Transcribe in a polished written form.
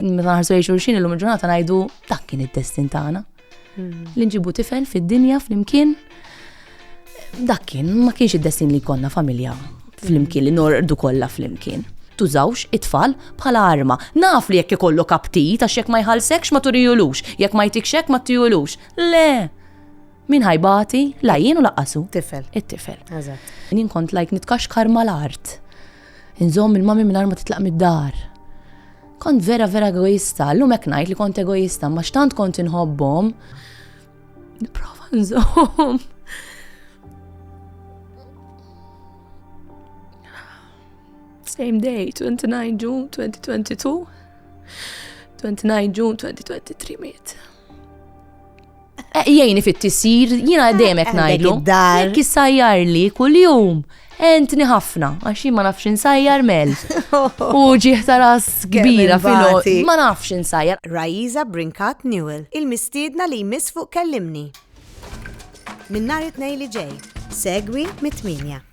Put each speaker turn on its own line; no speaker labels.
Meta naħarsu lejn xulxin illum il-ġurnata ngħidu dak kien id-destin tagħna. Li nġibu tifel fid-dinja flimkien. Dak kien ma kienx id-destin li jkollna familja flimkien li norqdu kollha flimkien. Tużawx it-tfal bħala arma. Naf li jekk ikollok aptit għax jekk ma jħallsekx ma turijulux, jekk ma jtikx hekk ma tijulux. Le! Min ħajbati? La jien u laqqasu.
Tifel.
It-tifel.
Eżatt.
Jien kont nitkaxkar mal-art. Inżomm il-mami mingħajr ma titlaq mid-dar. Kont vera egoista. Llum hekk ngħid li kont egoista, ma x'tant kont inħobbhom. Nipprova nżomm. Same day, 29 June 2022, 29 June 2023 miet. Jgħini fit-tisir, jina demek najdlu. Jekk jissajjar li kull-jum. Entni ħafna, għaxi ma nafx insajjar mel. U ġieħ taras kbira fil-ħot. Ma nafx insajjar.
Rajiza Brinkat Newell, il-mistiedna li jmiss fuq kellimni. Min nhar it-tnejn li ġej, segwi mit-8.